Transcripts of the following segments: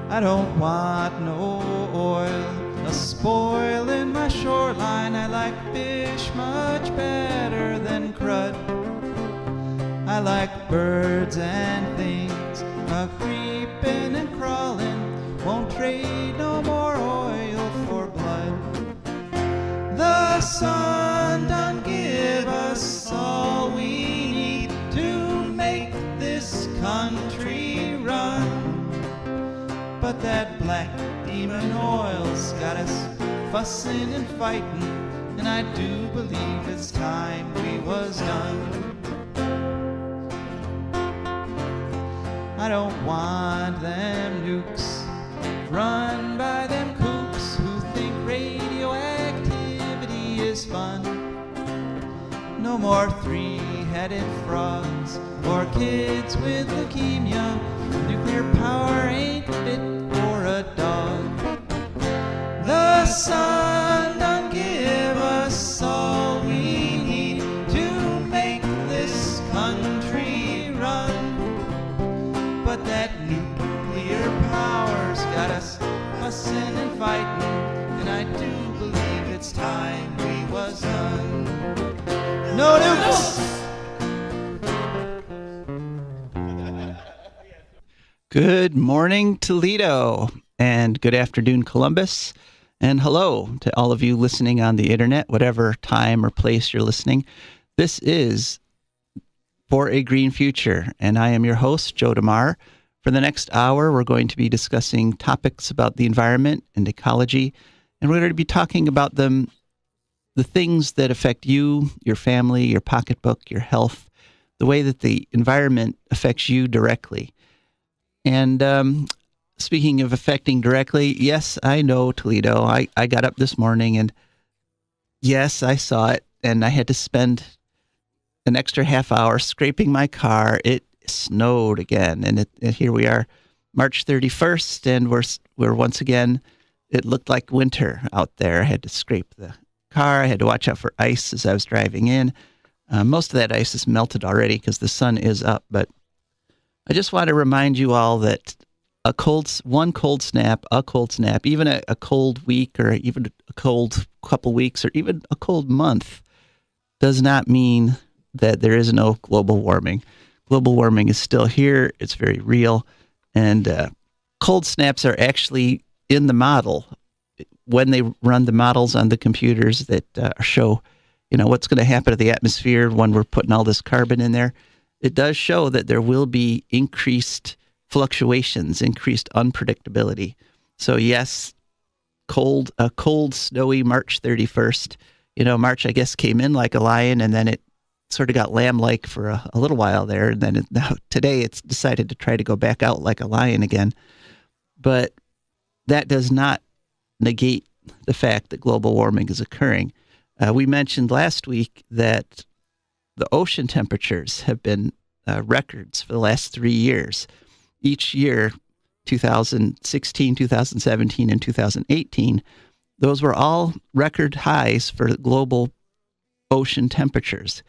I don't want no oil, a spoil in my shoreline. I like fish much better than crud. I like birds and things, a creeping and crawling. Won't trade no more oil for blood. The sun done give us all we need to make this country run. But that black demon oil's got us fussing and fighting, and I do believe it's time we was done. I don't want them nukes run by them kooks who think radioactivity is fun. No more three-headed frogs or kids with leukemia. Nuclear power ain't fit for a dog. The sun done give us all we need to make this country run. But that nuclear power's got us fussing and fighting, and I do believe it's time we was done. No nukes! Good morning, Toledo, and good afternoon, Columbus, and hello to all of you listening on the internet, whatever time or place you're listening. This is For a Green Future, and I am your host, Joe DeMar. For the next hour, we're going to be discussing topics about the environment and ecology, and we're going to be talking about the things that affect you, your family, your pocketbook, your health, the way that the environment affects you directly. And speaking of affecting directly, yes, I know, Toledo. I got up this morning and yes, I saw it, and I had to spend an extra half hour scraping my car. It snowed again, and here we are, March 31st, and we're once again, it looked like winter out there. I had to scrape the car. I had to watch out for ice as I was driving in. Most of that ice is melted already because the sun is up, but I just want to remind you all that one cold snap, even a cold week or even a cold couple weeks or even a cold month does not mean that there is no global warming. Global warming is still here. It's very real. And cold snaps are actually in the model. When they run the models on the computers that show, what's going to happen to the atmosphere when we're putting all this carbon in there, it does show that there will be increased fluctuations, increased unpredictability. So yes, a cold, snowy March 31st. March, I guess, came in like a lion, and then it sort of got lamb-like for a little while there. And then now today it's decided to try to go back out like a lion again. But that does not negate the fact that global warming is occurring. We mentioned last week that the ocean temperatures have been records for the last 3 years. Each year, 2016, 2017, and 2018, those were all record highs for global ocean temperatures.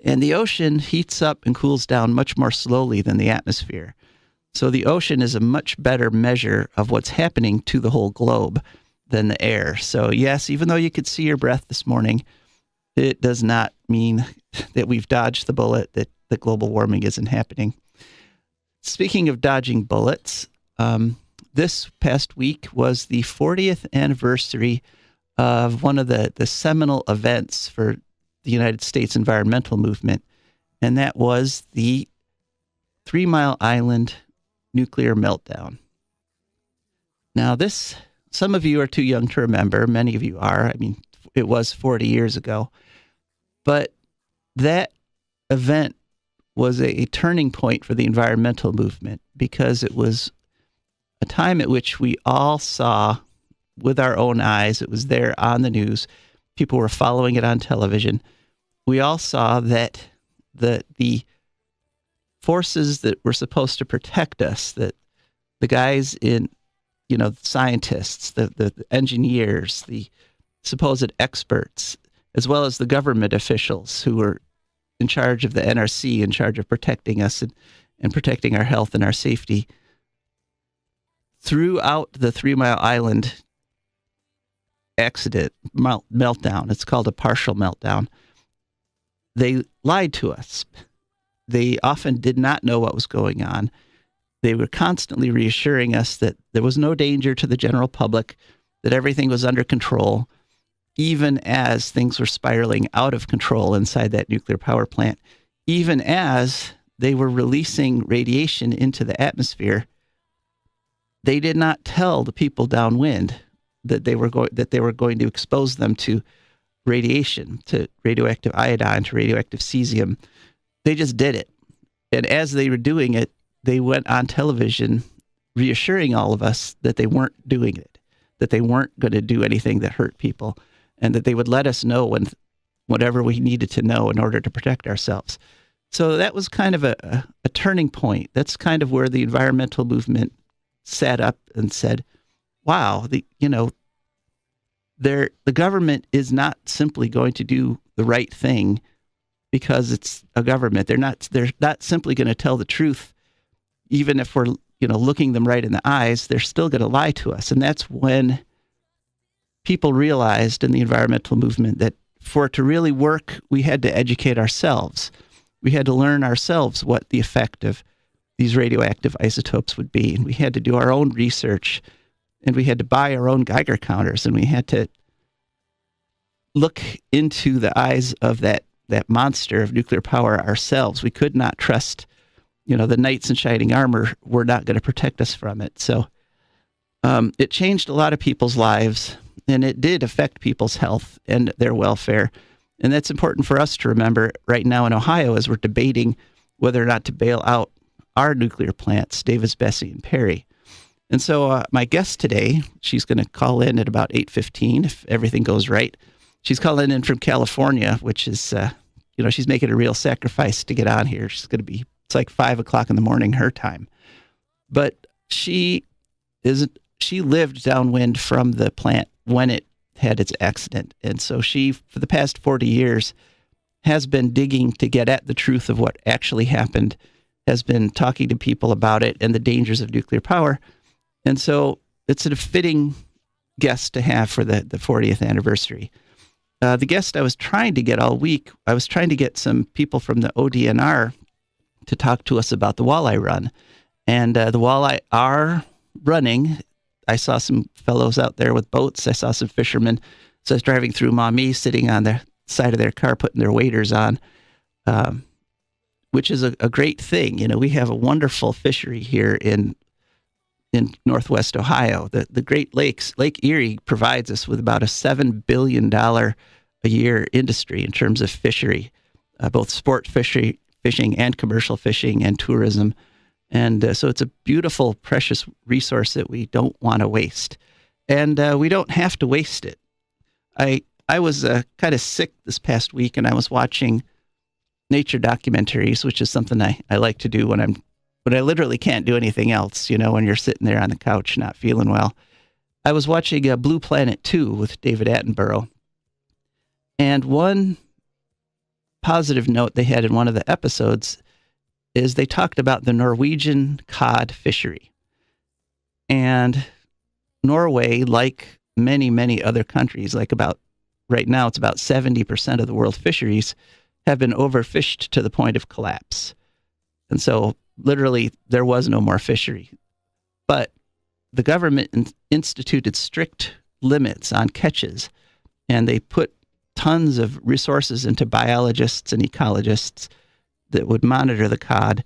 And the ocean heats up and cools down much more slowly than the atmosphere. So the ocean is a much better measure of what's happening to the whole globe than the air. So yes, even though you could see your breath this morning, it does not mean that we've dodged the bullet, that the global warming isn't happening. Speaking of dodging bullets, this past week was the 40th anniversary of one of the seminal events for the United States environmental movement, and that was the 3 Mile Island nuclear meltdown. Now some of you are too young to remember. Many of you are. I mean, it was 40 years ago. But that event was a turning point for the environmental movement because it was a time at which we all saw with our own eyes. It was there on the news. People were following it on television. We all saw that the forces that were supposed to protect us, that the guys in, the scientists, the engineers, the supposed experts, as well as the government officials who were in charge of the NRC, in charge of protecting us and protecting our health and our safety. Throughout the 3 Mile Island accident, meltdown, it's called a partial meltdown, they lied to us. They often did not know what was going on. They were constantly reassuring us that there was no danger to the general public, that everything was under control, even as things were spiraling out of control inside that nuclear power plant, even as they were releasing radiation into the atmosphere. They did not tell the people downwind that they were going to expose them to radiation, to radioactive iodine, to radioactive cesium. They just did it. And as they were doing it, they went on television reassuring all of us that they weren't doing it, that they weren't going to do anything that hurt people, and that they would let us know whatever we needed to know in order to protect ourselves. So that was kind of a turning point. That's kind of where the environmental movement sat up and said, wow, the government is not simply going to do the right thing because it's a government. They're not simply going to tell the truth, even if we're looking them right in the eyes. They're still going to lie to us. And that's when people realized in the environmental movement that for it to really work, we had to educate ourselves. We had to learn ourselves what the effect of these radioactive isotopes would be. And we had to do our own research, and we had to buy our own Geiger counters, and we had to look into the eyes of that monster of nuclear power ourselves. We could not trust, the knights in shining armor were not going to protect us from it. So it changed a lot of people's lives, and it did affect people's health and their welfare. And that's important for us to remember right now in Ohio as we're debating whether or not to bail out our nuclear plants, Davis, Bessie, and Perry. And so my guest today, she's going to call in at about 8:15 if everything goes right. She's calling in from California, which is, she's making a real sacrifice to get on here. It's like 5 o'clock in the morning her time. But she lived downwind from the plant when it had its accident. And so she, for the past 40 years, has been digging to get at the truth of what actually happened, has been talking to people about it and the dangers of nuclear power. And so it's a fitting guest to have for the 40th anniversary. The guest I was trying to get all week, I was trying to get some people from the ODNR to talk to us about the walleye run. And the walleye are running. I saw some fellows out there with boats. I saw some fishermen. So I was driving through Maumee, sitting on the side of their car, putting their waders on, which is a great thing. We have a wonderful fishery here in Northwest Ohio. The Great Lakes, Lake Erie provides us with about a $7 billion a year industry in terms of fishery, both sport fishing and commercial fishing and tourism. And so it's a beautiful, precious resource that we don't want to waste. And we don't have to waste it. I was kind of sick this past week, and I was watching nature documentaries, which is something I like to do when I literally can't do anything else, when you're sitting there on the couch not feeling well. I was watching Blue Planet 2 with David Attenborough. And one positive note they had in one of the episodes is they talked about the Norwegian cod fishery. And Norway, like many, many other countries, right now it's about 70% of the world's fisheries have been overfished to the point of collapse. And so literally there was no more fishery. But the government instituted strict limits on catches, and they put tons of resources into biologists and ecologists that would monitor the cod.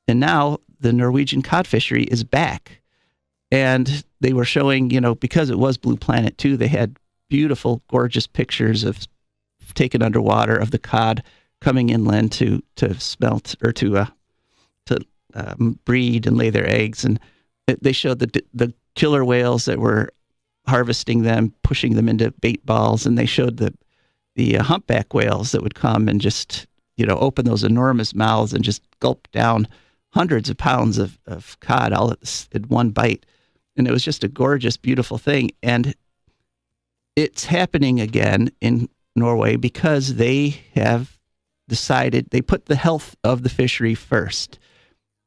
And now the Norwegian cod fishery is back. And they were showing, because it was Blue Planet 2, they had beautiful, gorgeous pictures of taken underwater of the cod coming inland to smelt or to breed and lay their eggs. And they showed the killer whales that were harvesting them, pushing them into bait balls. And they showed the humpback whales that would come and just, open those enormous mouths and just gulp down hundreds of pounds of cod all at one bite. And it was just a gorgeous, beautiful thing. And it's happening again in Norway because they have decided they put the health of the fishery first.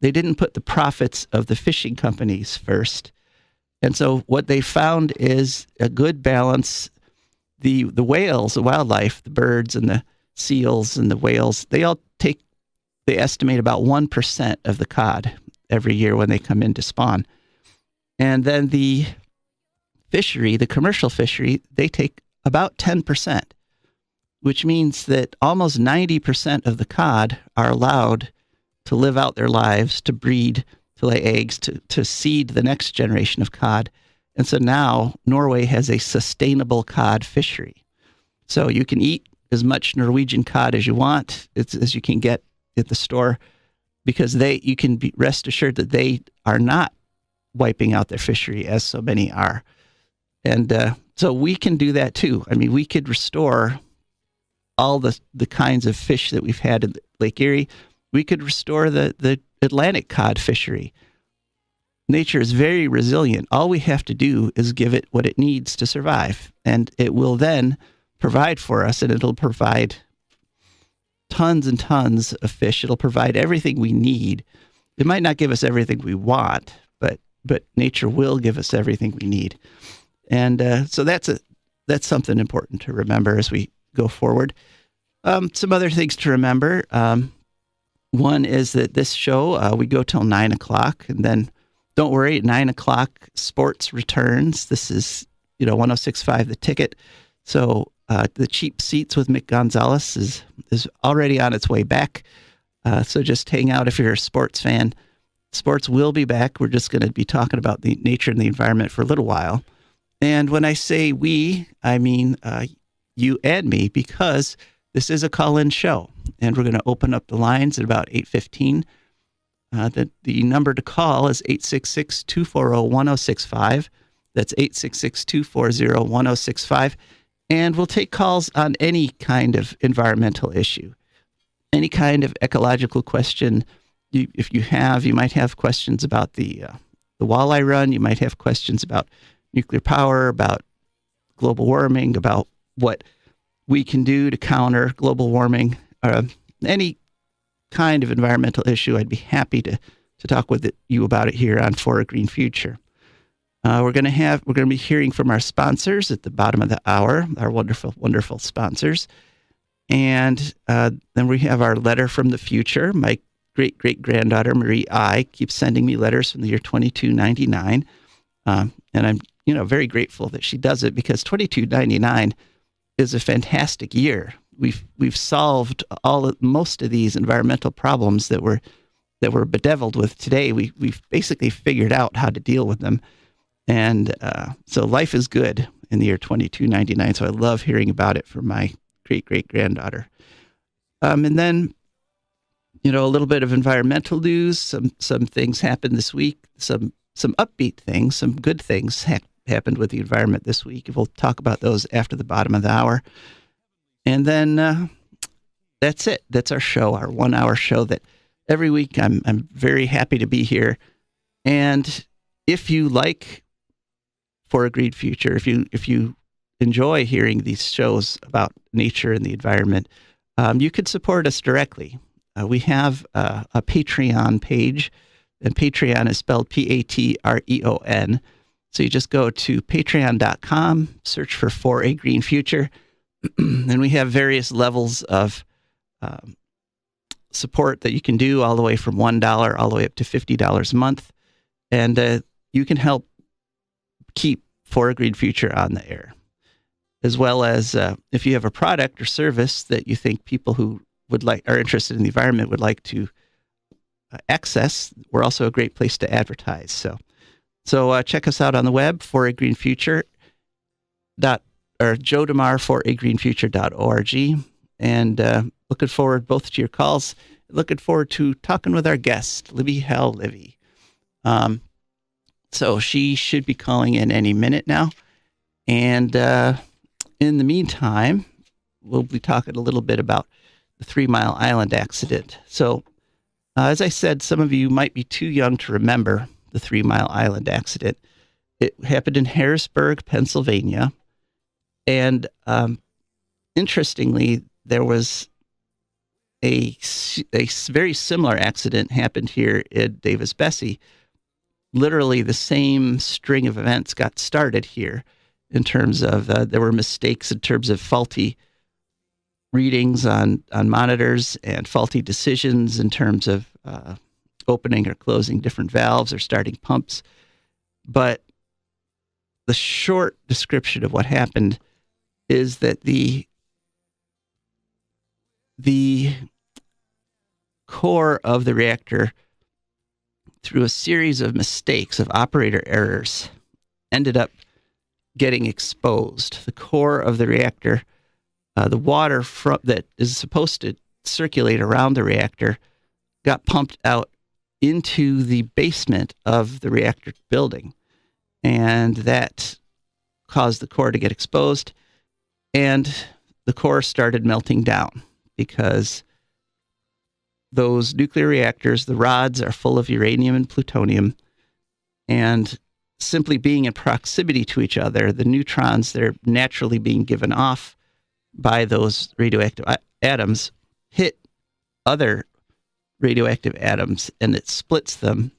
They didn't put the profits of the fishing companies first. And so what they found is a good balance. The whales, the wildlife, the birds and the seals and the whales, they estimate about 1% of the cod every year when they come in to spawn. And then the fishery, the commercial fishery, they take about 10%, which means that almost 90% of the cod are allowed to live out their lives, to breed, to lay eggs, to seed the next generation of cod. And so now Norway has a sustainable cod fishery. So you can eat as much Norwegian cod as you want, as you can get at the store, because you can be rest assured that they are not wiping out their fishery as so many are. And so we can do that too. I mean, we could restore all the kinds of fish that we've had in Lake Erie. We could restore the Atlantic cod fishery. Nature is very resilient. All we have to do is give it what it needs to survive, and it will then provide for us, and it'll provide tons and tons of fish. It'll provide everything we need. It might not give us everything we want, but nature will give us everything we need. And so that's something important to remember as we go forward. Some other things to remember. One is that this show, we go till 9 o'clock, and then don't worry, at 9 o'clock, sports returns. This is, 106.5 The Ticket. So the Cheap Seats with Mick Gonzalez is already on its way back. So just hang out if you're a sports fan. Sports will be back. We're just going to be talking about the nature and the environment for a little while. And when I say we, I mean you and me, because this is a call-in show, and we're going to open up the lines at about 8:15. The number to call is 866-240-1065. That's 866-240-1065. And we'll take calls on any kind of environmental issue, any kind of ecological question. If you might have questions about the walleye run. You might have questions about nuclear power, about global warming, about what we can do to counter global warming, any kind of environmental issue. I'd be happy to talk with you about it here on For a Green Future. We're going to be hearing from our sponsors at the bottom of the hour, our wonderful, wonderful sponsors. And then we have our letter from the future. My great-great-granddaughter, Marie I, keeps sending me letters from the year 2299. And I'm, very grateful that she does it, because 2299 is a fantastic year. We've solved most of these environmental problems that we're bedeviled with today. We've basically figured out how to deal with them. And so life is good in the year 2299. So I love hearing about it from my great-great-granddaughter. And then, a little bit of environmental news. Some things happened this week. Some upbeat things, some good things happened with the environment this week. We'll talk about those after the bottom of the hour. And then that's it. That's our show, our 1 hour show that every week I'm very happy to be here. And if you like For a Green Future, if you enjoy hearing these shows about nature and the environment, you could support us directly. We have a Patreon page, and Patreon is spelled Patreon. So you just go to patreon.com, search for a Green Future, and we have various levels of support that you can do, all the way from $1 all the way up to $50 a month. And you can help keep For a Green Future on the air, as well as if you have a product or service that you think people who are interested in the environment would like to access. We're also a great place to advertise. So check us out on the web, For a Green Future or Joe DeMar foragreenfuture.org. And looking forward both to your calls. Looking forward to talking with our guest, Libby Hell Livy. So she should be calling in any minute now. And in the meantime, we'll be talking a little bit about the 3 Mile Island accident. So as I said, some of you might be too young to remember the 3 Mile Island accident. It happened in Harrisburg, Pennsylvania. And interestingly, there was a very similar accident happened here at Davis-Besse. Literally the same string of events got started here in terms of there were mistakes in terms of faulty readings on monitors and faulty decisions in terms of opening or closing different valves or starting pumps. But the short description of what happened is that the core of the reactor, through a series of mistakes, of operator errors, ended up getting exposed. The core of the reactor, the water that is supposed to circulate around the reactor, got pumped out into the basement of the reactor building. And that caused the core to get exposed. And the core started melting down because those nuclear reactors, the rods are full of uranium and plutonium, and simply being in proximity to each other, the neutrons that are naturally being given off by those radioactive atoms hit other radioactive atoms, and it splits them.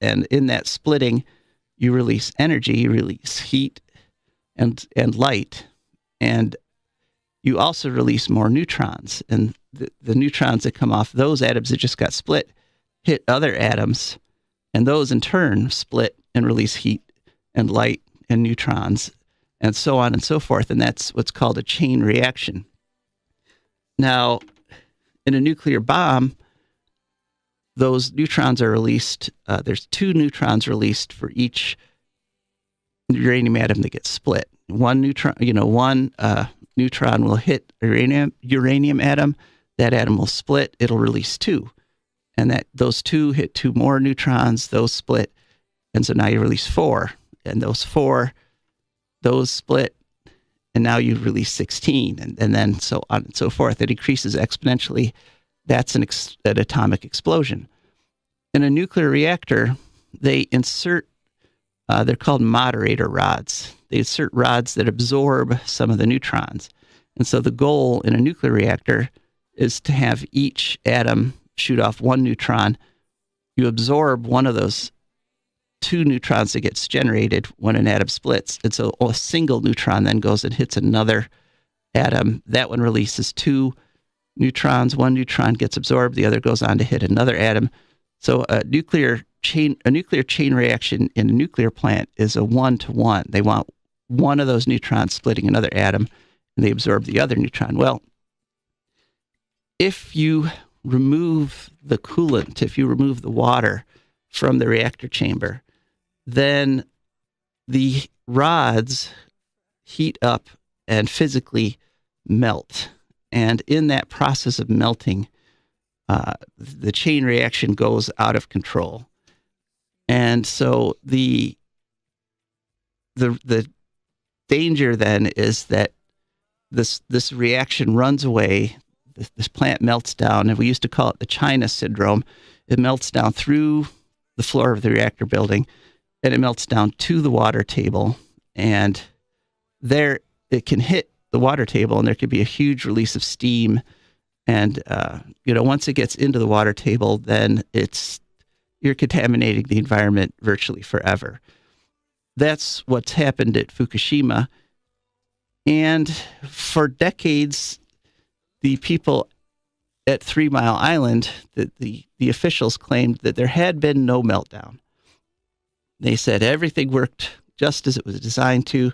And in that splitting, you release energy, you release heat and light, and you also release more neutrons. And the neutrons that come off those atoms that just got split hit other atoms, and those in turn split and release heat and light and neutrons, and so on and so forth. And that's what's called a chain reaction. Now, in a nuclear bomb, those neutrons are released. There's 2 neutrons released for each uranium atom that gets split. One neutron will hit a uranium atom. That atom will split. It'll release 2, and those 2 hit 2 more neutrons. Those split, and so now you release 4, and those split, and now you release 16, and then so on and so forth. It increases exponentially. That's an atomic explosion. In a nuclear reactor, they insert, they're called moderator rods. They insert rods that absorb some of the neutrons. And so the goal in a nuclear reactor is to have each atom shoot off 1 neutron. You absorb one of those 2 neutrons that gets generated when an atom splits. And so a single neutron then goes and hits another atom. That one releases 2 neutrons. 1 neutron gets absorbed. The other goes on to hit another atom. So a nuclear chain reaction in a nuclear plant is a 1-to-1. They want one of those neutrons splitting another atom, and they absorb the other neutron. Well, if you remove the coolant, if you remove the water from the reactor chamber, then the rods heat up and physically melt. And in that process of melting, the chain reaction goes out of control. And so the danger then is that this reaction runs away. This plant melts down, and we used to call it the China syndrome. It melts down through the floor of the reactor building, and it melts down to the water table. And there it can hit the water table, and there could be a huge release of steam. And once it gets into the water table, then you're contaminating the environment virtually forever. That's what's happened at Fukushima. And for decades, the people at 3 Mile Island, the officials claimed that there had been no meltdown. They said everything worked just as it was designed to.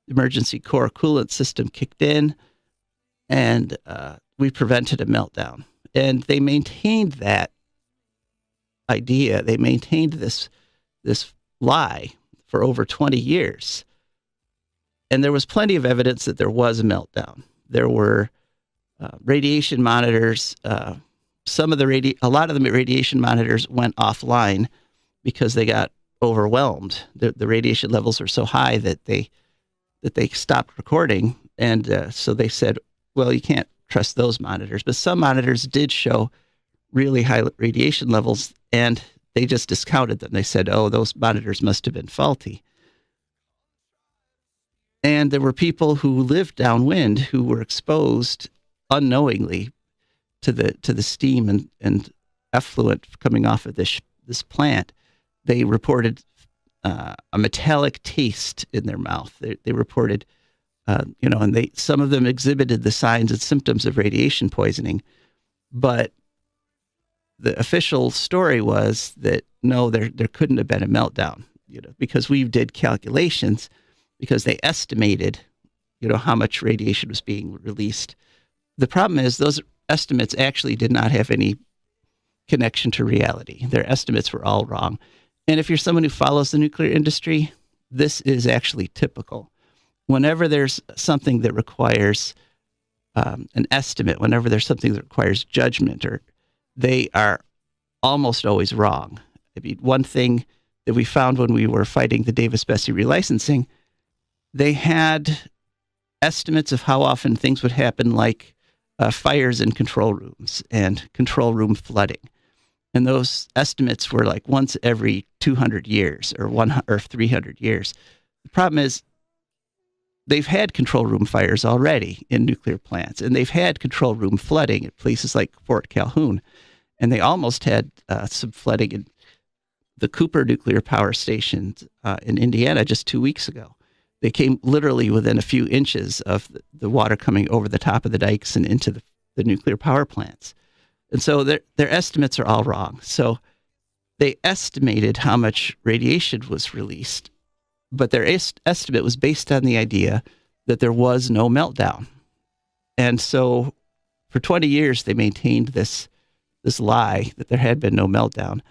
The emergency core coolant system kicked in, and we prevented a meltdown. And they maintained that idea. They maintained this lie for over 20 years. And there was plenty of evidence that there was a meltdown. There were radiation monitors. A lot of the radiation monitors went offline because they got overwhelmed. The radiation levels were so high that they stopped recording. And so they said, well, you can't trust those monitors. But some monitors did show really high radiation levels, and they just discounted them. They said, oh, those monitors must have been faulty. And there were people who lived downwind who were exposed unknowingly to the steam and effluent coming off of this plant. They reported a metallic taste in their mouth. They reported, and some of them exhibited the signs and symptoms of radiation poisoning. But the official story was that no, there couldn't have been a meltdown, because we did calculations, because they estimated, how much radiation was being released. The problem is those estimates actually did not have any connection to reality. Their estimates were all wrong. And if you're someone who follows the nuclear industry, this is actually typical. Whenever there's something that requires an estimate, whenever there's something that requires judgment, or they are almost always wrong. I mean, one thing that we found when we were fighting the Davis-Besse relicensing, they had estimates of how often things would happen, like fires in control rooms and control room flooding. And those estimates were like once every 200 years or 300 years. The problem is they've had control room fires already in nuclear plants, and they've had control room flooding at places like Fort Calhoun. And they almost had some flooding in the Cooper nuclear power station in Indiana just 2 weeks ago. They came literally within a few inches of the water coming over the top of the dikes and into the nuclear power plants. And so their estimates are all wrong. So they estimated how much radiation was released, but their estimate was based on the idea that there was no meltdown. And so for 20 years, they maintained this lie that there had been no meltdown.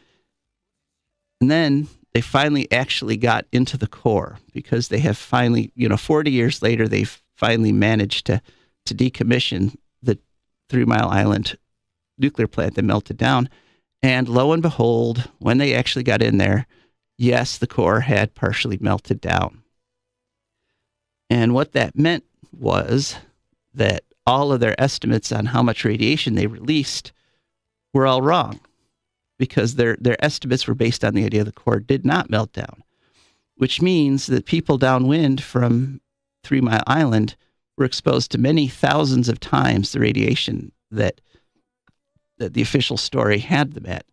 And then they finally actually got into the core, because they have finally, 40 years later, they've finally managed to decommission the 3 Mile Island nuclear plant that melted down. And lo and behold, when they actually got in there, yes, the core had partially melted down. And what that meant was that all of their estimates on how much radiation they released were all wrong, because their estimates were based on the idea the core did not melt down, which means that people downwind from 3 Mile Island were exposed to many thousands of times the radiation that the official story had them at.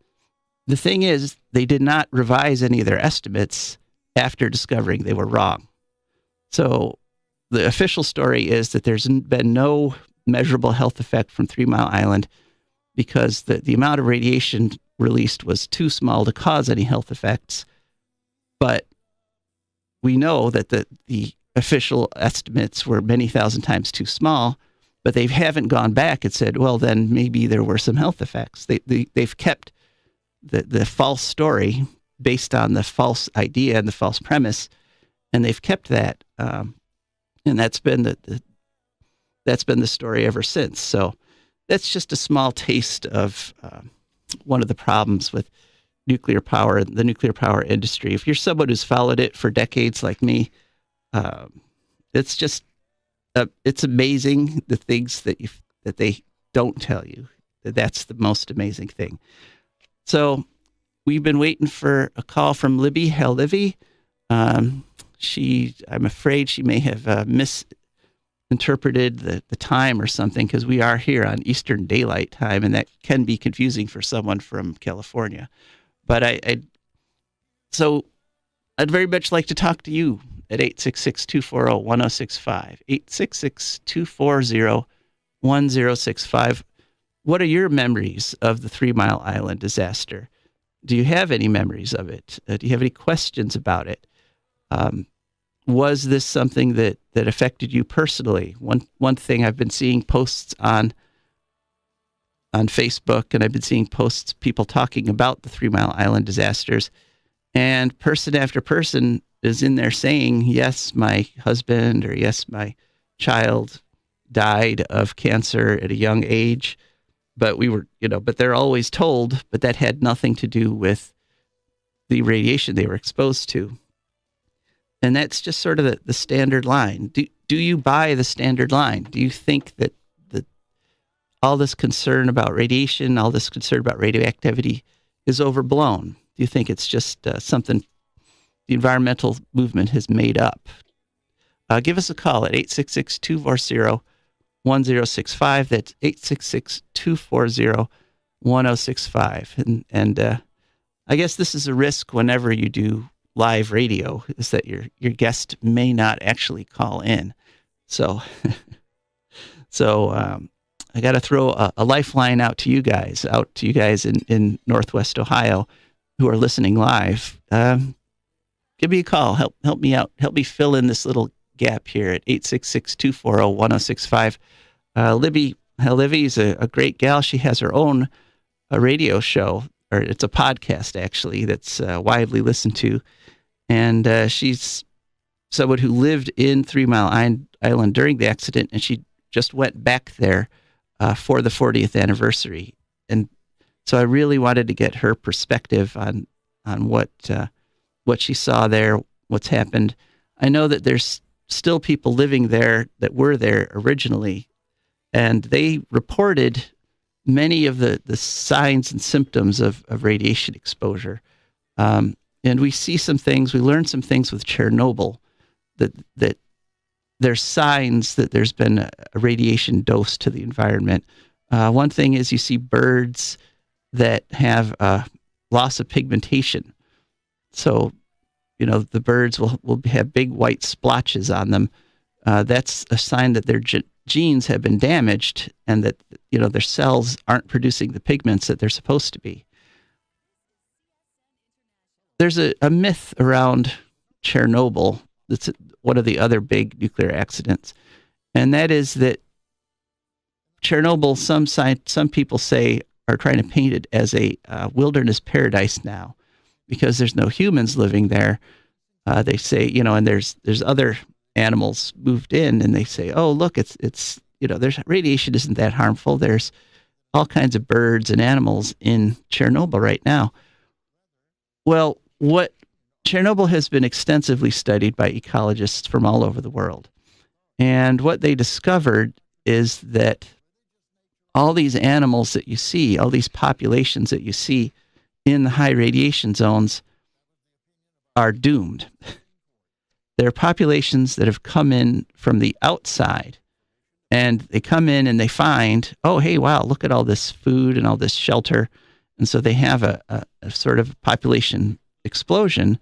The thing is, they did not revise any of their estimates after discovering they were wrong. So the official story is that there's been no measurable health effect from 3 Mile Island, because the amount of radiation released was too small to cause any health effects. But we know that the official estimates were many thousand times too small, but they haven't gone back and said, well, then maybe there were some health effects. They've kept the false story based on the false idea and the false premise, and they've kept that. And that's been the story ever since. So that's just a small taste of one of the problems with nuclear power, the nuclear power industry. If you're someone who's followed it for decades like me, it's just it's amazing the things that they don't tell you. That's the most amazing thing. So we've been waiting for a call from Libby. Hell, Libby. I'm afraid she may have misinterpreted the time or something, because we are here on Eastern Daylight Time, and that can be confusing for someone from California. But so I'd very much like to talk to you at 866-240-1065, 866-240-1065. What are your memories of the 3 Mile Island disaster? Do you have any memories of it? Do you have any questions about it? Was this something that affected you personally? One thing, I've been seeing posts on Facebook, and I've been seeing posts, people talking about the 3 Mile Island disasters, and person after person is in there saying, yes, my husband, or yes, my child died of cancer at a young age, but but they're always told, but that had nothing to do with the radiation they were exposed to. And that's just sort of the standard line. Do you buy the standard line? Do you think that all this concern about radiation, all this concern about radioactivity is overblown? Do you think it's just something the environmental movement has made up? give us a call at 866-240-1065. That's 866-240-1065. And I guess this is a risk whenever you do live radio, is that your guest may not actually call in. So, I got to throw a lifeline out to you guys in Northwest Ohio who are listening live. Give me a call. Help me out. Help me fill in this little gap here at 866-240-1065. Libby's a great gal. She has her own radio show, or it's a podcast actually, that's widely listened to. And she's someone who lived in 3 Mile Island during the accident, and she just went back there for the 40th anniversary. And so I really wanted to get her perspective on what she saw there, what's happened. I know that there's still people living there that were there originally, and they reported many of the signs and symptoms of radiation exposure. And we see some things, we learned some things with Chernobyl, that there's signs that there's been a radiation dose to the environment. One thing is you see birds that have loss of pigmentation. So, the birds will have big white splotches on them. That's a sign that their genes have been damaged and that, their cells aren't producing the pigments that they're supposed to be. There's a myth around Chernobyl. That's one of the other big nuclear accidents. And that is that Chernobyl, some people say, are trying to paint it as a wilderness paradise now because there's no humans living there. They say, and there's other animals moved in, and they say, oh, look, it's there's radiation isn't that harmful. There's all kinds of birds and animals in Chernobyl right now. Well, Chernobyl has been extensively studied by ecologists from all over the world. And what they discovered is that all these animals that you see, all these populations that you see in the high radiation zones are doomed. They're populations that have come in from the outside, and they come in and they find, oh, hey, wow, look at all this food and all this shelter. And so they have a sort of population explosion,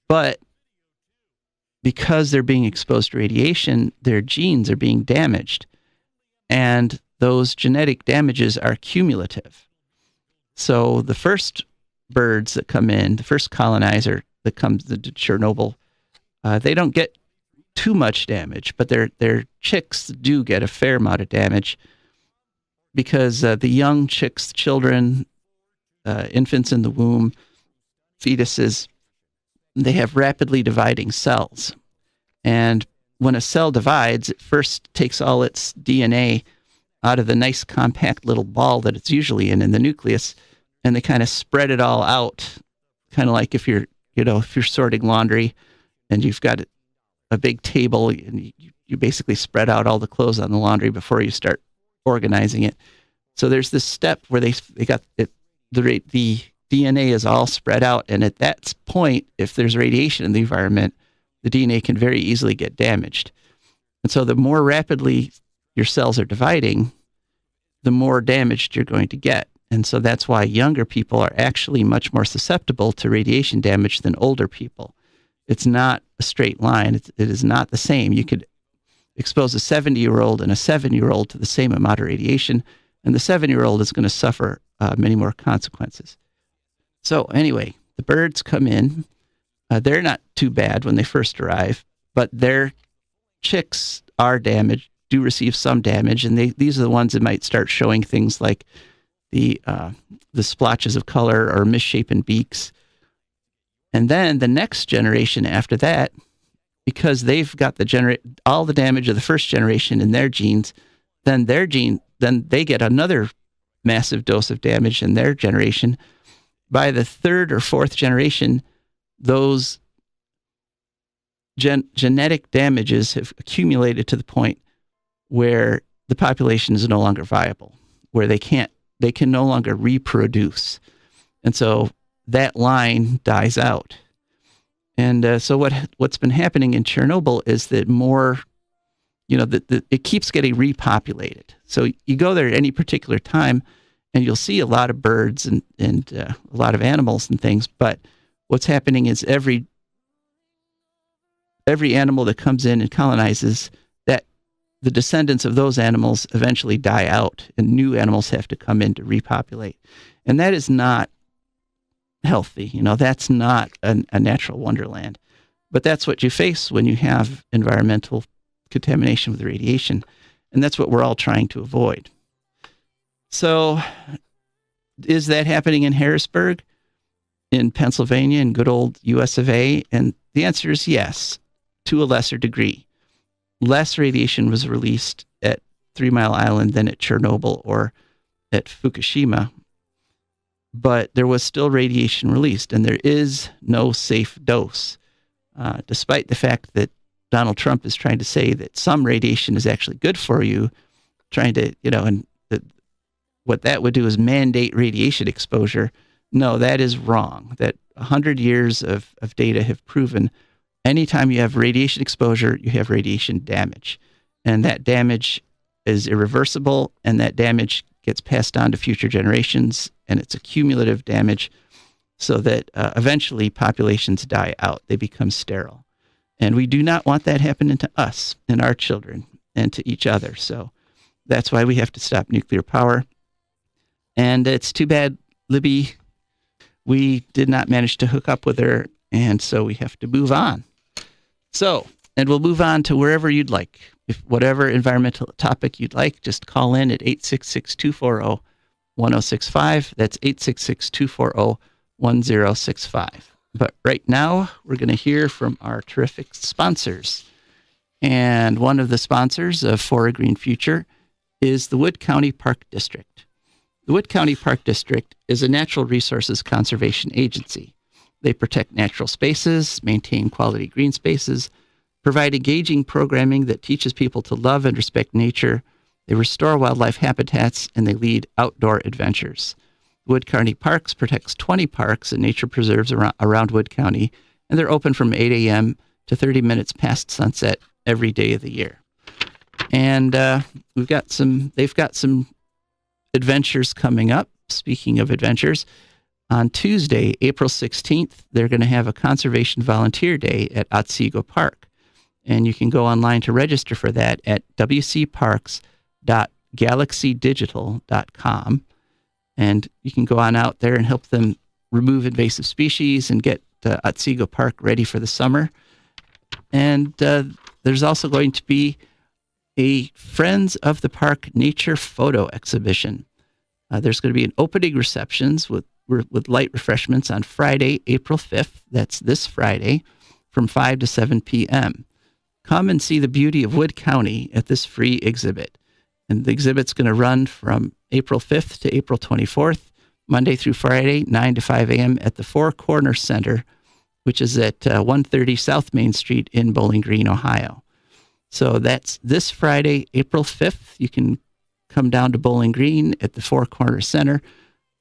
but because they're being exposed to radiation, their genes are being damaged, and those genetic damages are cumulative. So the first birds that come in, the first colonizer that comes to Chernobyl, they don't get too much damage, but their chicks do get a fair amount of damage because the young chicks, children, infants in the womb, fetuses, they have rapidly dividing cells. And when a cell divides, it first takes all its DNA out of the nice compact little ball that it's usually in the nucleus, and they kind of spread it all out, kind of like if you're sorting laundry and you've got a big table and you basically spread out all the clothes on the laundry before you start organizing it. So there's this step where they got it, the DNA is all spread out, and at that point, if there's radiation in the environment, the DNA can very easily get damaged. And so the more rapidly your cells are dividing, the more damaged you're going to get. And so that's why younger people are actually much more susceptible to radiation damage than older people. It's not a straight line. It is not the same. You could expose a 70-year-old and a 7-year-old to the same amount of radiation, and the 7-year-old is going to suffer many more consequences. So anyway, the birds come in. They're not too bad when they first arrive, but their chicks are damaged, do receive some damage, and these are the ones that might start showing things like the splotches of color or misshapen beaks. And then the next generation after that, because they've got all the damage of the first generation in their genes, then they get another massive dose of damage in their generation. By the third or fourth generation, those genetic damages have accumulated to the point where the population is no longer viable, where they can no longer reproduce. And so that line dies out. And so what's been happening in Chernobyl is that more, it keeps getting repopulated. So you go there at any particular time, and you'll see a lot of birds and a lot of animals and things. But what's happening is every animal that comes in and colonizes, that the descendants of those animals eventually die out, and new animals have to come in to repopulate. And that is not healthy. That's not a natural wonderland. But that's what you face when you have environmental contamination with radiation. And that's what we're all trying to avoid. So is that happening in Harrisburg, in Pennsylvania, in good old US of A? And the answer is yes, to a lesser degree. Less radiation was released at 3 Mile Island than at Chernobyl or at Fukushima, but there was still radiation released, and there is no safe dose, despite the fact that Donald Trump is trying to say that some radiation is actually good for you, trying to, and what that would do is mandate radiation exposure. No, that is wrong. That 100 years of data have proven anytime you have radiation exposure, you have radiation damage. And that damage is irreversible, and that damage gets passed on to future generations, and it's a cumulative damage so that eventually populations die out. They become sterile. And we do not want that happening to us and our children and to each other. So that's why we have to stop nuclear power. And it's too bad, Libby, we did not manage to hook up with her, and so we have to move on. So, and we'll move on to wherever you'd like. If whatever environmental topic you'd like, just call in at 866-240-1065. That's 866-240-1065. But right now, we're going to hear from our terrific sponsors. And one of the sponsors of For a Green Future is the Wood County Park District. The Wood County Park District is a natural resources conservation agency. They protect natural spaces, maintain quality green spaces, provide engaging programming that teaches people to love and respect nature. They restore wildlife habitats, and they lead outdoor adventures. Wood County Parks protects 20 parks and nature preserves around Wood County, and they're open from 8 a.m. to 30 minutes past sunset every day of the year. And they've got some adventures coming up. Speaking of adventures, on Tuesday, April 16th, they're going to have a Conservation Volunteer Day at Otsego Park. And you can go online to register for that at wcparks.galaxydigital.com. And you can go on out there and help them remove invasive species and get Otsego Park ready for the summer. And there's also going to be a Friends of the Park nature photo exhibition. There's going to be an opening receptions with light refreshments on Friday, April 5th. That's this Friday from 5 to 7 p.m. Come and see the beauty of Wood County at this free exhibit. And the exhibit's going to run from April 5th to April 24th, Monday through Friday, 9 to 5 a.m. at the Four Corners Center, which is at 130 South Main Street in Bowling Green, Ohio. So that's this Friday, April 5th. You can come down to Bowling Green at the Four Corners Center.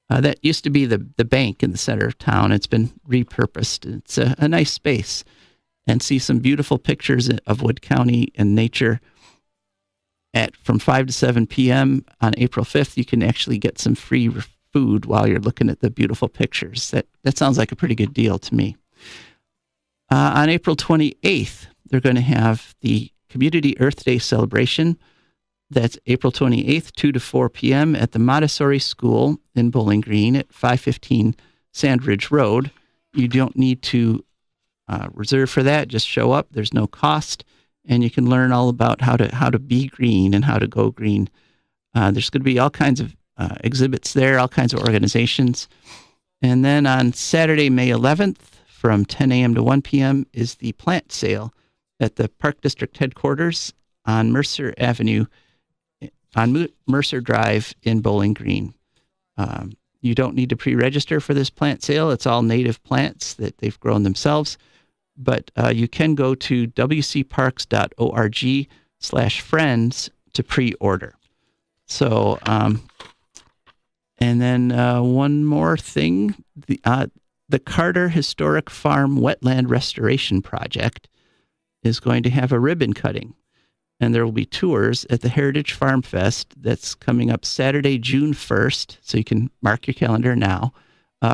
That used to be the bank in the center of town. It's been repurposed. It's a nice space. And see some beautiful pictures of Wood County and nature from 5 to 7 p.m. on April 5th. You can actually get some free food while you're looking at the beautiful pictures. That sounds like a pretty good deal to me. On April 28th, they're going to have the Community Earth Day celebration. That's April 28th, 2 to 4 p.m. at the Montessori School in Bowling Green at 515 Sandridge Road. You don't need to reserve for that. Just show up. There's no cost, and you can learn all about how to be green and how to go green. There's going to be all kinds of exhibits there, all kinds of organizations. And then on Saturday, May 11th, from 10 a.m. to 1 p.m. is the plant sale at the Park District headquarters on Mercer Avenue, on Mercer Drive in Bowling Green. You don't need to pre-register for this plant sale. It's all native plants that they've grown themselves. But you can go to wcparks.org/friends to pre-order. So, and then one more thing. The the Carter Historic Farm Wetland Restoration Project is going to have a ribbon cutting. And there will be tours at the Heritage Farm Fest that's coming up Saturday, June 1st. So you can mark your calendar now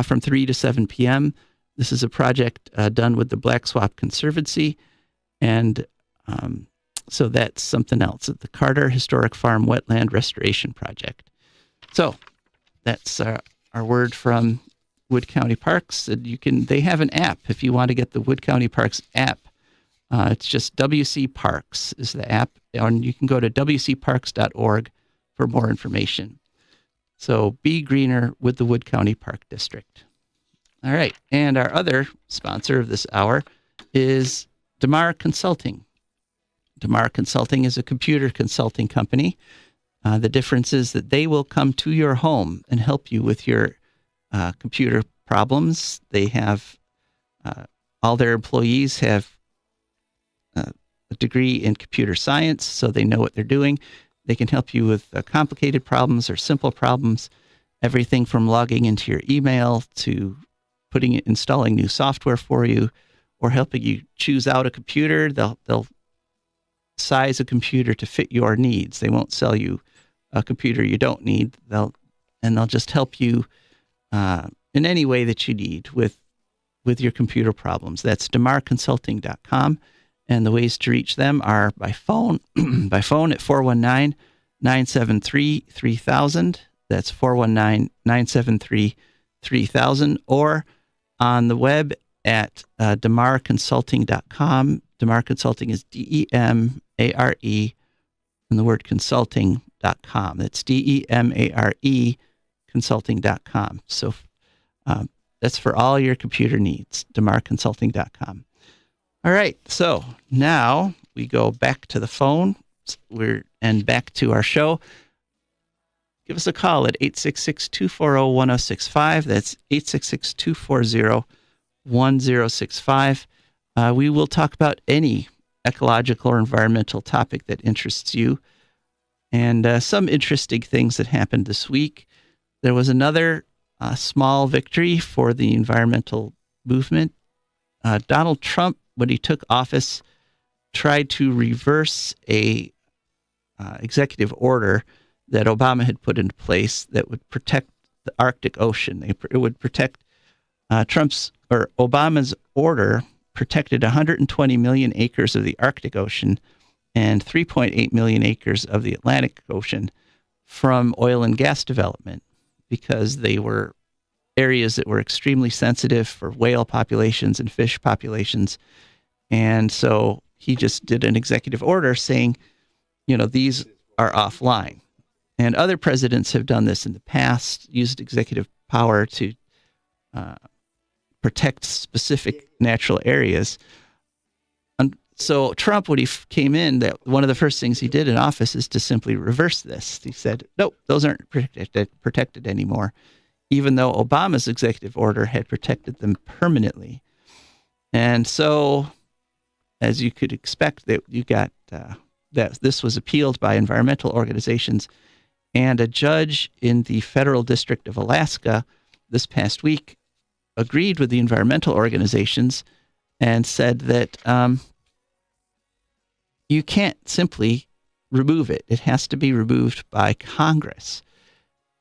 from 3 to 7 p.m. This is a project done with the Black Swamp Conservancy. And so that's something else, the Carter Historic Farm Wetland Restoration Project. So that's our word from Wood County Parks. They have an app if you want to get the Wood County Parks app. It's just WC Parks is the app, and you can go to wcparks.org for more information. So be greener with the Wood County Park District. All right, and our other sponsor of this hour is DeMar Consulting. DeMar Consulting is a computer consulting company. The difference is that they will come to your home and help you with your computer problems. They have all their employees have a degree in computer science, so they know what they're doing. They can help you with complicated problems or simple problems, everything from logging into your email to installing new software for you, or helping you choose out a computer. They'll size a computer to fit your needs. They won't sell you a computer you don't need. They'll just help you in any way that you need with your computer problems. That's demarconsulting.com. And the ways to reach them are by phone, at 419-973-3000. That's 419-973-3000, or on the web at demarconsulting.com. DeMar Consulting is DEMARE, and the word consulting.com. That's DEMARE consulting.com. So that's for all your computer needs, demarconsulting.com. All right, so now we go back to the phone and back to our show. Give us a call at 866-240-1065. That's 866-240-1065. We will talk about any ecological or environmental topic that interests you. And some interesting things that happened this week. There was another small victory for the environmental movement. Donald Trump, when he took office, tried to reverse a executive order that Obama had put into place that would protect the Arctic Ocean. It would protect Obama's order protected 120 million acres of the Arctic Ocean and 3.8 million acres of the Atlantic Ocean from oil and gas development, because they were areas that were extremely sensitive for whale populations and fish populations. And so he just did an executive order saying, these are offline. And other presidents have done this in the past, used executive power to protect specific natural areas. And so Trump, when he came in, that one of the first things he did in office is to simply reverse this. He said, nope, those aren't protected anymore, even though Obama's executive order had protected them permanently. And so, as you could expect, that you got that this was appealed by environmental organizations, and a judge in the Federal District of Alaska this past week agreed with the environmental organizations and said that you can't simply remove it. It has to be removed by Congress.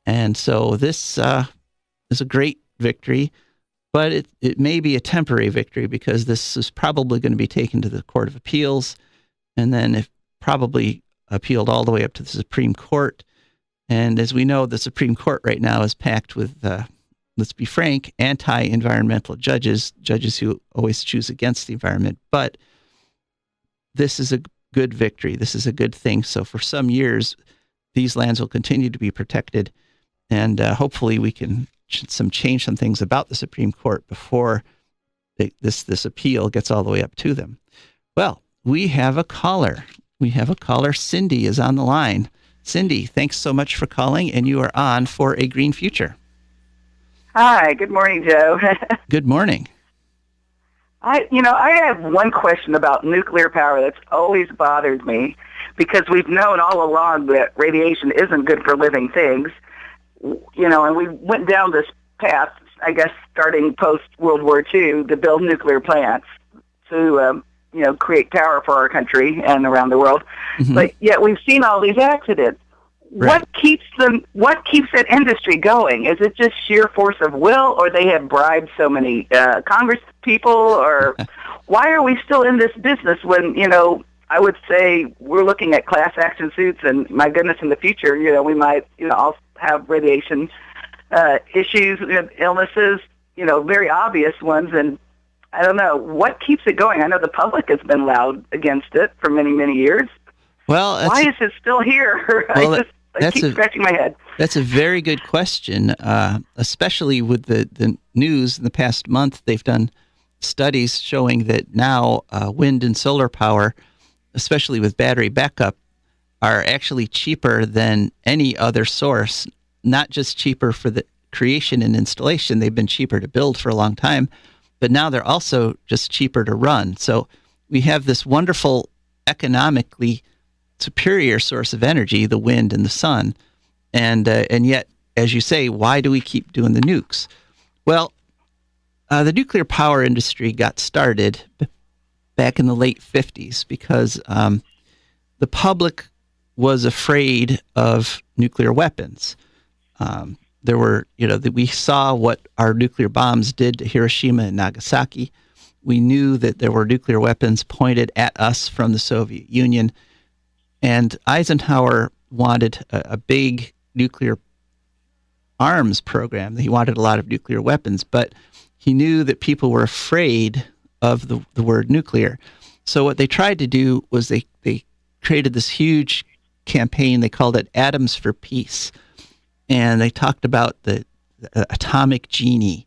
And so this is a great victory, but it may be a temporary victory, because this is probably going to be taken to the Court of Appeals, and then if probably appealed all the way up to the Supreme Court. And as we know, the Supreme Court right now is packed with, let's be frank, anti-environmental judges who always choose against the environment. But this is a good victory. This is a good thing. So for some years, these lands will continue to be protected, and hopefully we can change some things about the Supreme Court before this appeal gets all the way up to them. Well, we have a caller. Cindy is on the line. Cindy, thanks so much for calling, and you are on for a green future. Hi, good morning, Joe. Good morning. I have one question about nuclear power that's always bothered me, because we've known all along that radiation isn't good for living things. And we went down this path I guess, starting post-World War II to build nuclear plants to, create power for our country and around the world. Mm-hmm. But yet we've seen all these accidents. Right. What keeps that industry going? Is it just sheer force of will, or they have bribed so many Congress people, or why are we still in this business when, I would say we're looking at class action suits, and my goodness, in the future, we might, all have radiation issues, illnesses, very obvious ones, and I don't know what keeps it going. I know the public has been loud against it for many, many years. Well, why is it still here? Well, I keep scratching my head. That's a very good question, especially with the news in the past month. They've done studies showing that now wind and solar power, especially with battery backup, are actually cheaper than any other source, not just cheaper for the creation and installation. They've been cheaper to build for a long time, but now they're also just cheaper to run. So we have this wonderful economically superior source of energy, the wind and the sun, and yet, as you say, why do we keep doing the nukes? Well, the nuclear power industry got started back in the late 50s because the public was afraid of nuclear weapons. There were, we saw what our nuclear bombs did to Hiroshima and Nagasaki. We knew that there were nuclear weapons pointed at us from the Soviet Union. And Eisenhower wanted a big nuclear arms program. He wanted a lot of nuclear weapons, but he knew that people were afraid of the word nuclear. So what they tried to do was they created this huge campaign. They called it Atoms for Peace. And they talked about the atomic genie.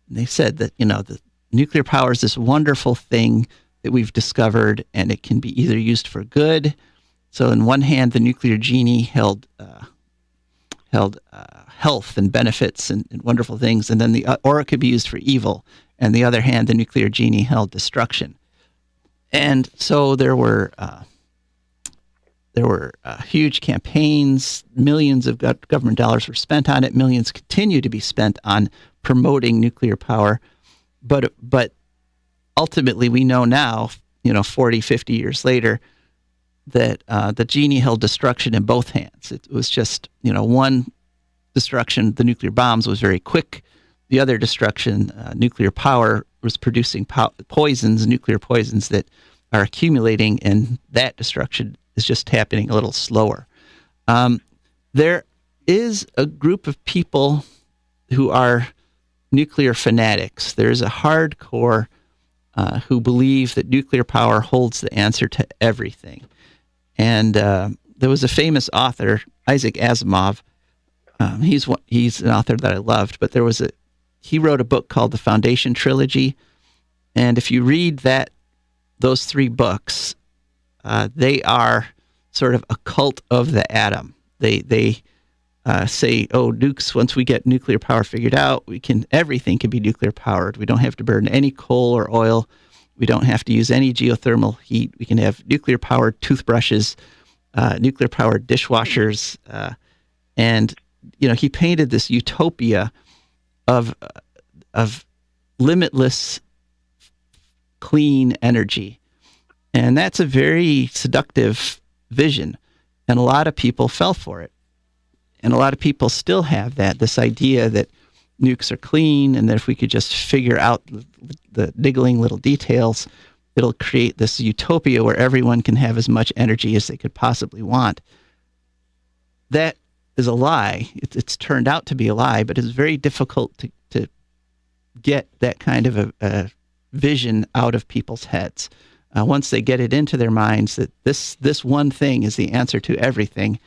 And they said that, the nuclear power is this wonderful thing that we've discovered, and it can be either used for good. So in one hand, the nuclear genie held health and benefits and wonderful things, and then or it could be used for evil. And the other hand, the nuclear genie held destruction. And so there were huge campaigns. Millions of government dollars were spent on it. Millions continue to be spent on promoting nuclear power. But ultimately, we know now, 40, 50 years later, that the genie held destruction in both hands. It was just, one destruction, the nuclear bombs, was very quick. The other destruction, nuclear power, was producing nuclear poisons that are accumulating, and that destruction is just happening a little slower. There is a group of people who are nuclear fanatics. There's a hardcore who believe that nuclear power holds the answer to everything. And there was a famous author, Isaac Asimov. He's an author that I loved, but he wrote a book called The Foundation Trilogy. And if you read those three books, they are sort of a cult of the atom. They say, nukes, once we get nuclear power figured out, everything can be nuclear powered. We don't have to burn any coal or oil. We don't have to use any geothermal heat. We can have nuclear powered toothbrushes, nuclear powered dishwashers. And he painted this utopia of limitless clean energy. And that's a very seductive vision. And a lot of people fell for it. And a lot of people still have this idea that nukes are clean, and that if we could just figure out the niggling little details, it'll create this utopia where everyone can have as much energy as they could possibly want. That is a lie. It's turned out to be a lie, but it's very difficult to get that kind of a vision out of people's heads. Once they get it into their minds that this one thing is the answer to everything,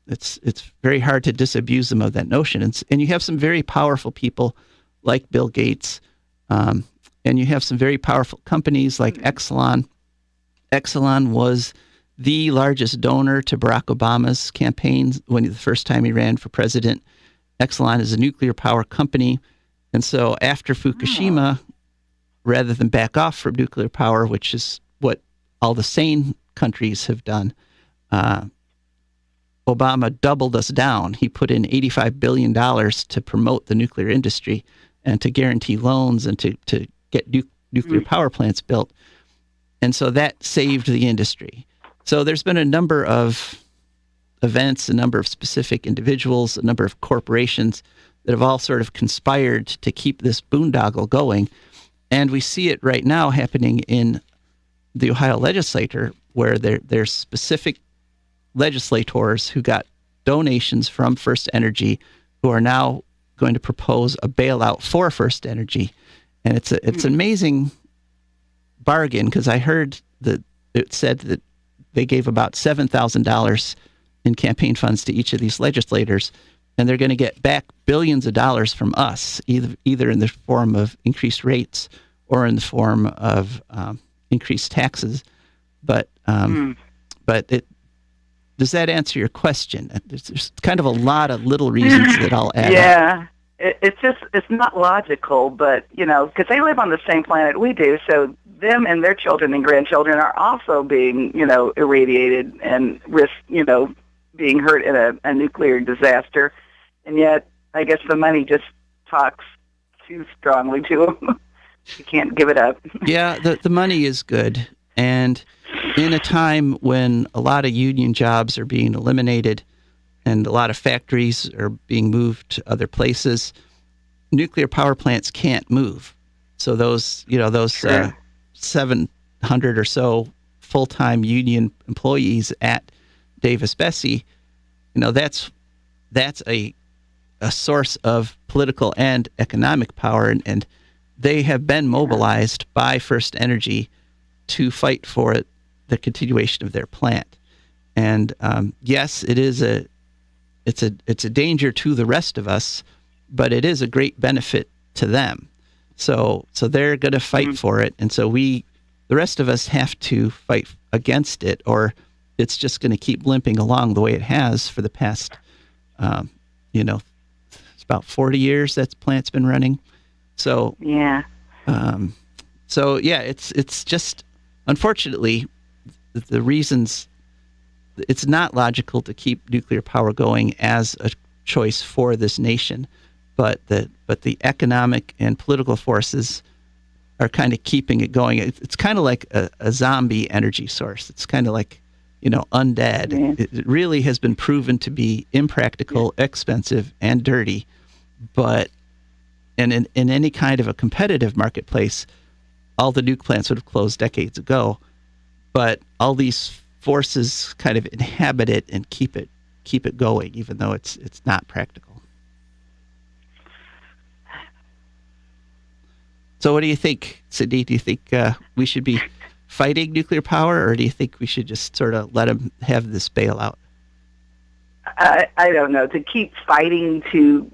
it's very hard to disabuse them of that notion. And you have some very powerful people like Bill Gates, and you have some very powerful companies like Exelon. Exelon was the largest donor to Barack Obama's campaign the first time he ran for president. Exelon is a nuclear power company. And so after Fukushima, rather than back off from nuclear power, which is what all the sane countries have done, Obama doubled us down. He put in $85 billion to promote the nuclear industry and to guarantee loans and to get nuclear power plants built. And so that saved the industry. So there's been a number of events, a number of specific individuals, a number of corporations that have all sort of conspired to keep this boondoggle going. And we see it right now happening in the Ohio legislature, where there's specific legislators who got donations from First Energy who are now going to propose a bailout for First Energy. And it's an amazing bargain, because I heard that it said that they gave about $7,000 in campaign funds to each of these legislators, and they're going to get back billions of dollars from us, either in the form of increased rates or in the form of increased taxes. But does that answer your question? There's kind of a lot of little reasons that all add up. Yeah. It's not logical, but, because they live on the same planet we do, so them and their children and grandchildren are also being, irradiated and risk, being hurt in a nuclear disaster. And yet, I guess the money just talks too strongly to them. You can't give it up. Yeah, the money is good. And in a time when a lot of union jobs are being eliminated and a lot of factories are being moved to other places, nuclear power plants can't move. So those 700 or so full-time union employees at Davis-Besse, that's a source of political and economic power, and they have been mobilized by First Energy to fight for the continuation of their plant. And yes, it's a danger to the rest of us, but it is a great benefit to them. So they're going to fight for it, and so the rest of us have to fight against it, or it's just going to keep limping along the way it has for the past, it's about 40 years that plant's been running. So yeah. It's just, unfortunately, the reasons. It's not logical to keep nuclear power going as a choice for this nation, but the economic and political forces are kind of keeping it going. It's kind of like a zombie energy source. It's kind of like, undead. Yeah. It really has been proven to be impractical, expensive, and dirty. But in any kind of a competitive marketplace, all the nuke plants would have closed decades ago. But all these forces kind of inhabit it and keep it going, even though it's not practical. So what do you think, Cindy? Do you think we should be fighting nuclear power, or do you think we should just sort of let them have this bailout? I don't know. To keep fighting to,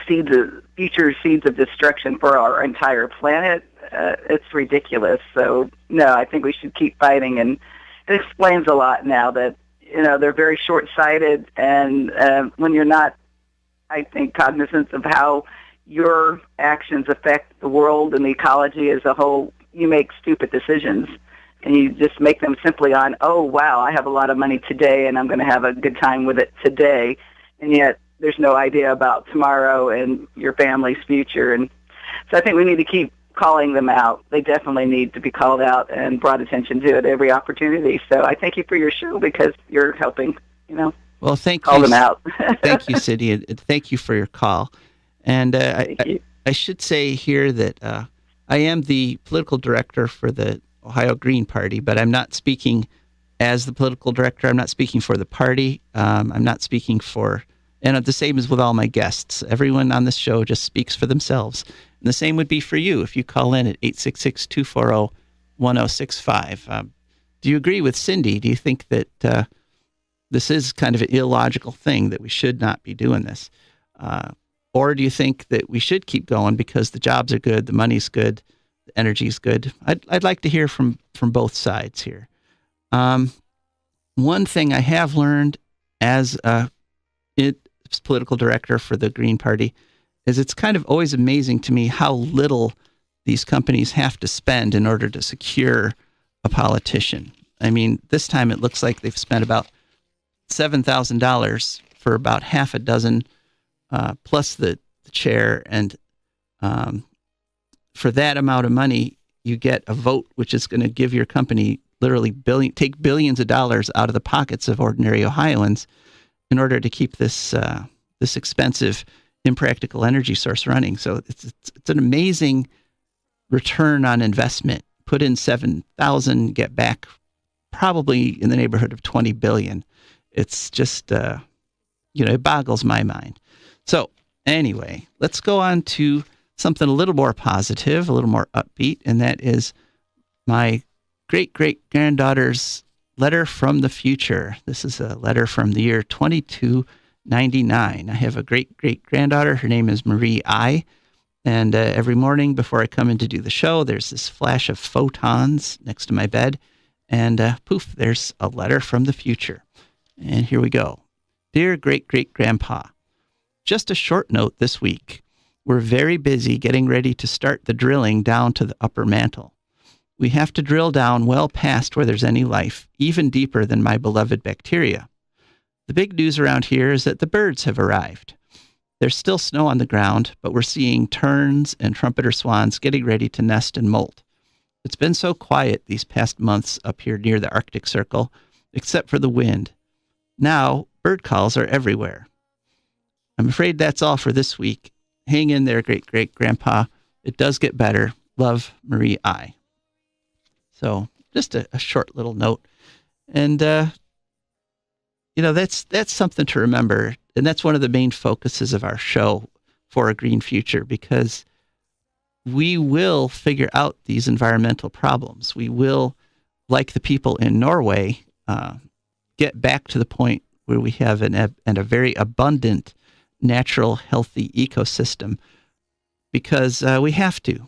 see the future seeds of destruction for our entire planet, it's ridiculous. So, no, I think we should keep fighting. And it explains a lot now that, they're very short-sighted. And when you're not, I think, cognizant of how your actions affect the world and the ecology as a whole, you make stupid decisions. And you just make them simply on, oh, wow, I have a lot of money today and I'm going to have a good time with it today. And yet there's no idea about tomorrow and your family's future. And so I think we need to keep calling them out. They definitely need to be called out and brought attention to at every opportunity. So I thank you for your show, because you're helping, well, call them out. Thank you, Cindy, and thank you for your call. And I should say here that I am the political director for the Ohio Green Party, but I'm not speaking as the political director. I'm not speaking for the party. I'm not speaking for, and the same as with all my guests. Everyone on this show just speaks for themselves. And the same would be for you if you call in at 866-240-1065. Do you agree with Cindy? Do you think that this is kind of an illogical thing, that we should not be doing this? Or do you think that we should keep going because the jobs are good, the money's good, the energy's good? I'd like to hear from both sides here. One thing I have learned as a political director for the Green Party is it's kind of always amazing to me how little these companies have to spend in order to secure a politician. I mean, this time it looks like they've spent about $7,000 for about half a dozen, plus the chair. And for that amount of money, you get a vote, which is going to give your company literally take billions of dollars out of the pockets of ordinary Ohioans in order to keep this this expensive, impractical energy source running. So it's an amazing return on investment. Put in 7,000, get back probably in the neighborhood of 20 billion. It's just it boggles my mind. So anyway, let's go on to something a little more positive, a little more upbeat, and that is my great-great-granddaughter's letter from the future. This is a letter from the year 2299. I have a great-great-granddaughter. Her name is Marie I. And every morning before I come in to do the show, there's this flash of photons next to my bed. And poof, there's a letter from the future. And here we go. Dear great-great-grandpa, just a short note this week. We're very busy getting ready to start the drilling down to the upper mantle. We have to drill down well past where there's any life, even deeper than my beloved bacteria. The big news around here is that the birds have arrived. There's still snow on the ground, but we're seeing terns and trumpeter swans getting ready to nest and molt. It's been so quiet these past months up here near the Arctic Circle, except for the wind. Now, bird calls are everywhere. I'm afraid that's all for this week. Hang in there, great-great-grandpa. It does get better. Love, Marie I. So just a short little note. And, that's something to remember. And that's one of the main focuses of our show, For a Green Future, because we will figure out these environmental problems. We will, like the people in Norway, get back to the point where we have a very abundant, natural, healthy ecosystem, because we have to.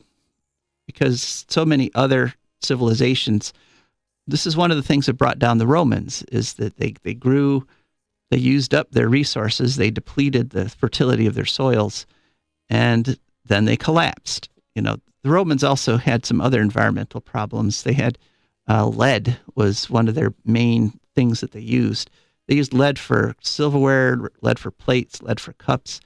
Because so many other civilizations, this is one of the things that brought down the Romans, is that they grew, they used up their resources, they depleted the fertility of their soils, and then they collapsed. The Romans also had some other environmental problems. They had lead was one of their main things that they used. They used lead for silverware, lead for plates, lead for cups,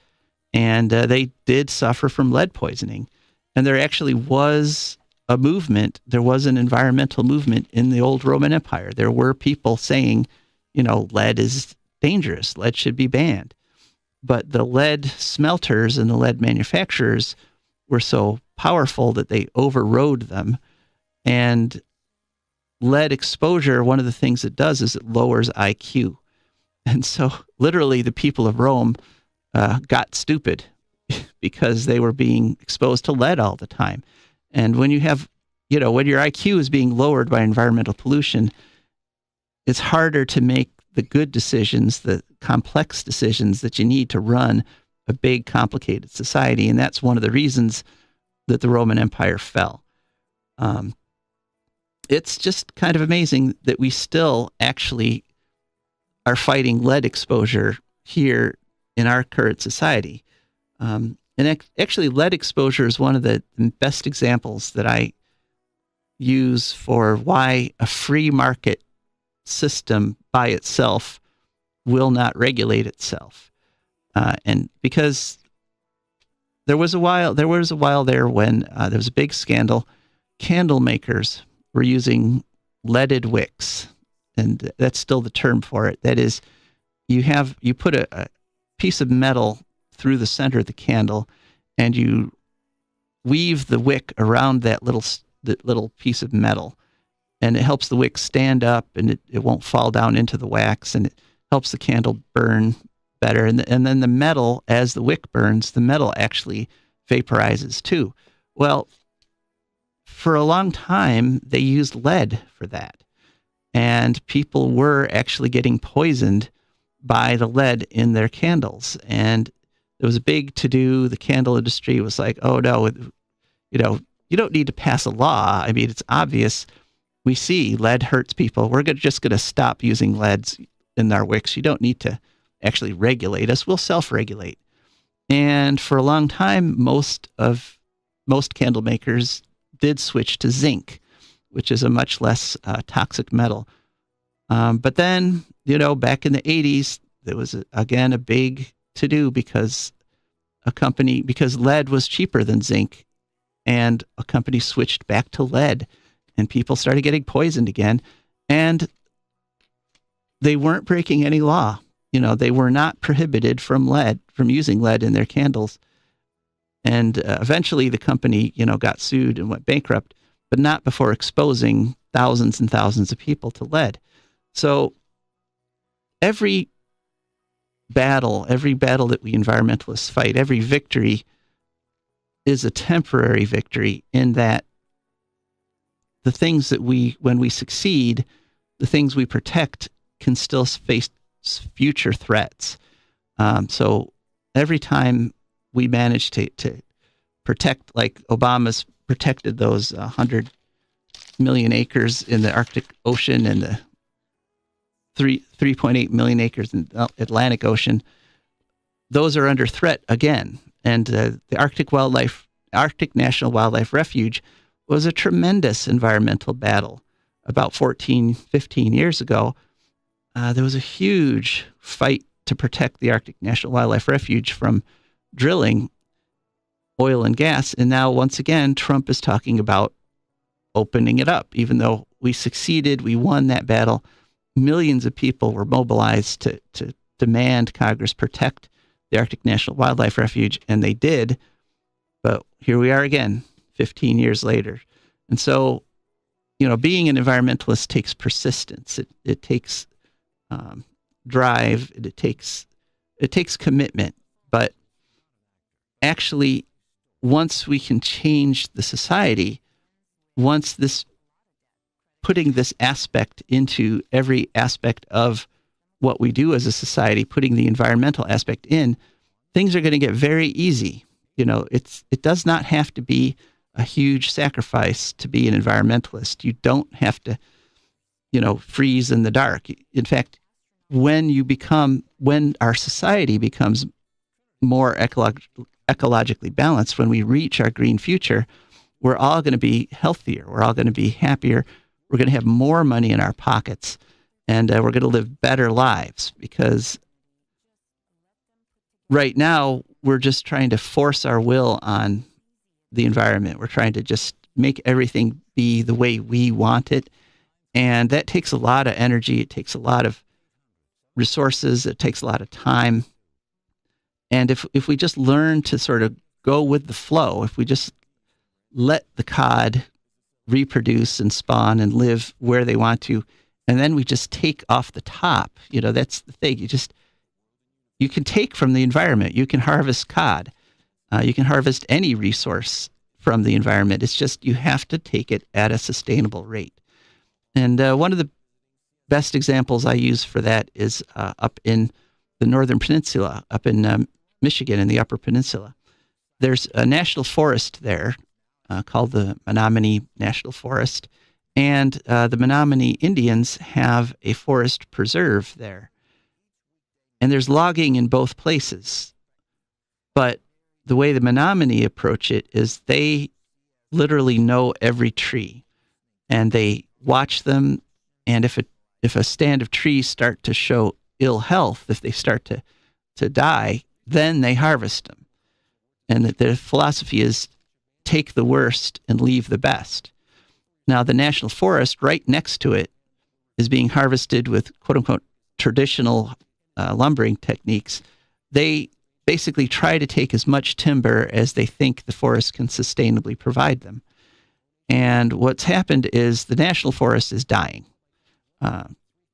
and they did suffer from lead poisoning. And there actually was a movement, there was an environmental movement in the old Roman Empire. There were people saying, lead is dangerous, lead should be banned. But the lead smelters and the lead manufacturers were so powerful that they overrode them. And lead exposure, one of the things it does is it lowers IQ. And so literally the people of Rome got stupid because they were being exposed to lead all the time. And when you have, when your IQ is being lowered by environmental pollution, it's harder to make the good decisions, the complex decisions that you need to run a big, complicated society. And that's one of the reasons that the Roman Empire fell. It's just kind of amazing that we still actually are fighting lead exposure here in our current society. And actually, lead exposure is one of the best examples that I use for why a free market system by itself will not regulate itself. And because there was a while there when there was a big scandal. Candle makers were using leaded wicks, and that's still the term for it. That is, you put a piece of metal through the center of the candle, and you weave the wick around that little piece of metal, and it helps the wick stand up, and it won't fall down into the wax, and it helps the candle burn better. And then the metal, as the wick burns, the metal actually vaporizes too. Well, for a long time, they used lead for that, and people were actually getting poisoned by the lead in their candles. And there was a big to-do. The candle industry was like, oh, no, you don't need to pass a law. I mean, it's obvious. We see lead hurts people. We're just going to stop using leads in our wicks. You don't need to actually regulate us. We'll self-regulate. And for a long time, most candle makers did switch to zinc, which is a much less toxic metal. But then, back in the 80s, there was, again, a big to-do because lead was cheaper than zinc, and a company switched back to lead, and people started getting poisoned again, and they weren't breaking any law. They were not prohibited from using lead in their candles. And eventually the company, got sued and went bankrupt, but not before exposing thousands and thousands of people to lead. So every battle that we environmentalists fight, every victory is a temporary victory, in that the things that when we succeed, the things we protect can still face future threats. So every time we manage to protect, like Obama's protected those 100 million acres in the Arctic Ocean and the 3.8 million acres in the Atlantic Ocean, those are under threat again. And the Arctic National Wildlife Refuge was a tremendous environmental battle. About 15 years ago, there was a huge fight to protect the Arctic National Wildlife Refuge from drilling oil and gas. And now, once again, Trump is talking about opening it up. Even though we succeeded, we won that battle, millions of people were mobilized to demand Congress protect the Arctic National Wildlife Refuge, and they did. But here we are again, 15 years later. And so, being an environmentalist takes persistence. It takes drive. It takes commitment. But actually, once we can change the society, putting this aspect into every aspect of what we do as a society, putting the environmental aspect in, things are going to get very easy. It does not have to be a huge sacrifice to be an environmentalist. You don't have to, freeze in the dark. In fact, when our society becomes more ecologically balanced, when we reach our green future, we're all going to be healthier. We're all going to be happier. We're going to have more money in our pockets, and we're going to live better lives, because right now we're just trying to force our will on the environment. We're trying to just make everything be the way we want it. And that takes a lot of energy. It takes a lot of resources. It takes a lot of time. And if we just learn to sort of go with the flow, if we just let the cod reproduce and spawn and live where they want to, and then we just take off the top, that's the thing. You can take from the environment. You can harvest cod. You can harvest any resource from the environment. It's just you have to take it at a sustainable rate. And one of the best examples I use for that is up in the Northern Peninsula, up in Michigan in the Upper Peninsula. There's a national forest there called the Menominee National Forest, and the Menominee Indians have a forest preserve there. And there's logging in both places. But the way the Menominee approach it is they literally know every tree, and they watch them. And if a stand of trees start to show ill health, if they start to die, then they harvest them. And that their philosophy is take the worst and leave the best. Now, the national forest right next to it is being harvested with quote unquote traditional lumbering techniques. They basically try to take as much timber as they think the forest can sustainably provide them. And what's happened is the national forest is dying.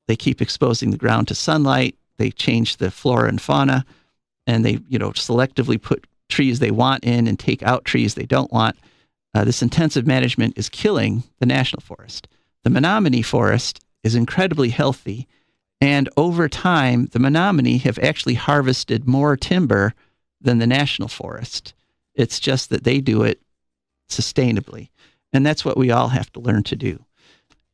They keep exposing the ground to sunlight. They change the flora and fauna, and they, selectively put trees they want in and take out trees they don't want. This intensive management is killing the national forest. The Menominee forest is incredibly healthy, and over time, the Menominee have actually harvested more timber than the national forest. It's just that they do it sustainably, and that's what we all have to learn to do.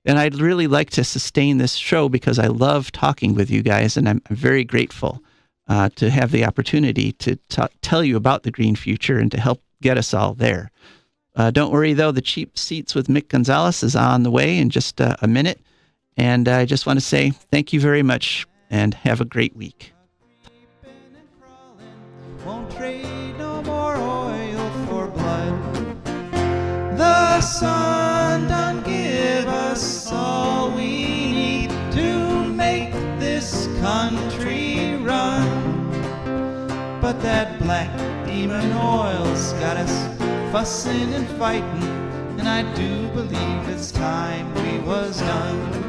And I'd really like to sustain this show because I love talking with you guys, and I'm very grateful to have the opportunity to tell you about the green future and to help get us all there. Don't worry, though, the Cheap Seats with Mick Gonzalez is on the way in just a minute. And I just want to say thank you very much and have a great week. Won't trade no more oil for blood. The sun done give us all we need to make this country run. But that black demon oil's got us fussing and fighting, and I do believe it's time we was done.